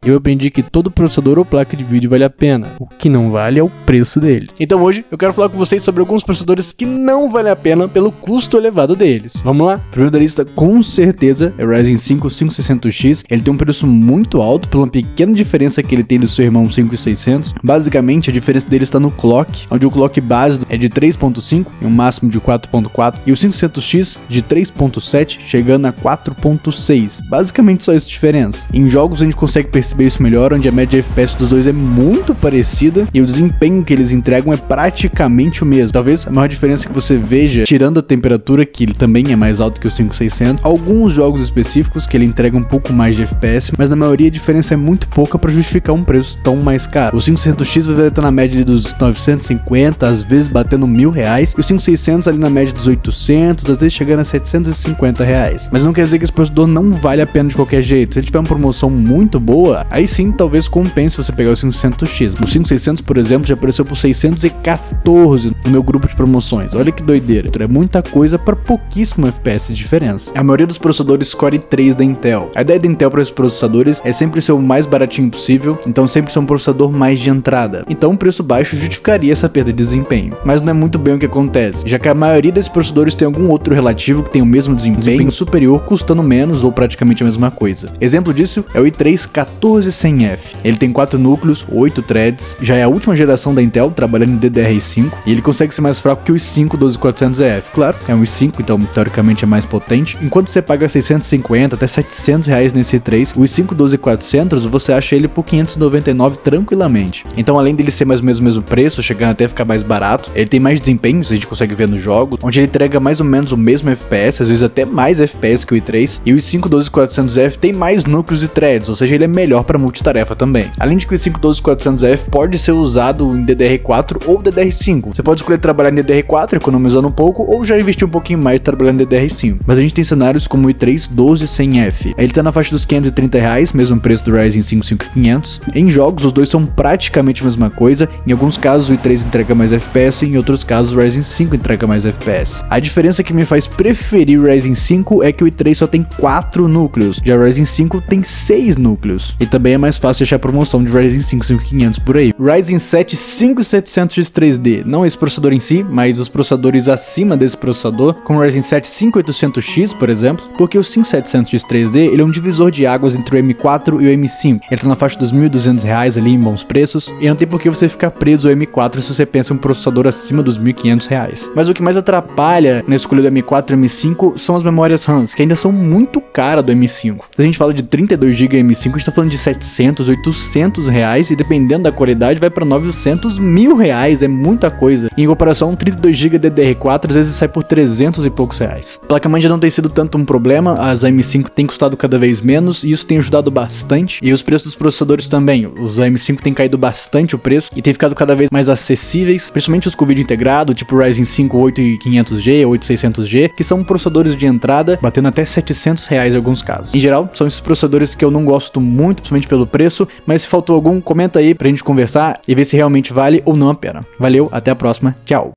e eu aprendi que todo processador ou placa de vídeo vale a pena. O que não vale é o preço deles. Então hoje eu quero falar com vocês sobre alguns processadores que não valem a pena pelo custo elevado deles. Vamos lá? Primeiro da lista, com certeza, é o Ryzen 5 5600X. Ele tem um preço muito alto pela pequena diferença que ele tem do seu irmão 5600. Basicamente, a diferença dele está no clock, onde o clock base é de 3.5 e um máximo de 4.4, e o 5600X de 3.7 chegando a 4.6. Basicamente só essa diferença. Em jogos a gente consegue perceber isso melhor, onde a média de FPS dos dois é muito parecida e o desempenho que eles entregam é praticamente o mesmo. Talvez a maior diferença que você veja, tirando a temperatura, que ele também é mais alto que o 5600, alguns jogos específicos que ele entrega um pouco mais de FPS, mas na maioria a diferença é muito pouca para justificar um preço tão mais caro. O 5600X vai estar na média ali dos 950, às vezes batendo R$1.000, e o 5600 ali na média dos 800, às vezes chegando a R$750. Mas não quer dizer que esse processador não vale a pena de qualquer jeito. Se ele tiver uma promoção muito boa, aí sim talvez compense você pegar o 5600X. O 5600, por exemplo, já apareceu por 614 no meu grupo de promoções. Olha que doideira. É muita coisa para pouquíssimo FPS de diferença. A maioria dos processadores Core i3 da Intel. A ideia da Intel para esses processadores é sempre ser o mais baratinho possível, então sempre ser um processador mais de entrada. Então um preço baixo justificaria essa perda de desempenho. Mas não é muito bem o que acontece, já que a maioria desses processadores tem algum outro relativo que tem o mesmo desempenho superior, custando menos ou praticamente a mesma coisa. Exemplo disso é o i3 14100F. Ele tem 4 núcleos, 8 threads, já é a última geração da Intel trabalhando em DDR5, e ele consegue ser mais fraco que o i5 12400F. Claro, é um i5, então teoricamente é mais potente. Enquanto você paga 650 até R$700 nesse i3, o i5 12400 você acha ele por 599 tranquilamente. Então além dele ser mais ou menos o mesmo preço, chegando até a ficar mais barato, ele tem mais desempenho, a gente consegue ver nos jogos, onde ele entrega mais ou menos o mesmo FPS, às vezes até mais FPS que o i3, e o i5 12400F tem mais núcleos e threads, ou seja, ele é melhor para multitarefa também. Além de que o i5 12400F pode ser usado em DDR4 ou DDR5. Você pode escolher trabalhar em DDR4, economizando um pouco, ou já investir um pouquinho mais trabalhando em DDR5. Mas a gente tem cenários como o i3 12100F. Ele tá na faixa dos R$530, mesmo preço do Ryzen 5 5500. Em jogos, os dois são praticamente a mesma coisa. Em alguns casos o i3 entrega mais FPS, em outros casos o Ryzen 5 entrega mais FPS. A diferença que me faz preferir o Ryzen 5 é que o i3 só tem 4 núcleos, já o Ryzen 5 tem 6 núcleos. E também é mais fácil achar promoção de Ryzen 5 5500 por aí. Ryzen 7 5700X 3D, não esse processador em si, mas os processadores acima desse processador, como o Ryzen 7 5800X, por exemplo, porque o 5700X 3D ele é um divisor de águas entre o M4 e o M5. Ele tá na faixa dos R$1.200 ali em bons preços, e não tem por que você ficar preso ao M4 se você pensa em um processador acima dos R$1.500. Mas o que mais atrapalha na escolha do M4 e M5 são as memórias RAMs, que ainda são muito caras do M5. Se a gente fala de 32GB M5, a gente tá falando de R$700, R$800, e dependendo da qualidade vai para R$900 mil, é muita coisa. E em comparação, um 32GB DDR4 às vezes sai por 300 e poucos reais. A placa-mãe já não tem sido tanto um problema, as M5 têm custado cada vez menos e isso tem ajudado bastante. E os preços dos processadores também, os M5 têm caído bastante o preço e tem ficado cada vez mais acessíveis, principalmente os com vídeo integrado, tipo o Ryzen 5 8500G, 8600G, que são processadores de entrada, batendo até R$700 em alguns casos. Em geral, são esses processadores que eu não gosto muito, principalmente pelo preço, mas se faltou algum, comenta aí pra gente conversar e ver se realmente vale ou não a pena. Valeu, até a próxima, tchau!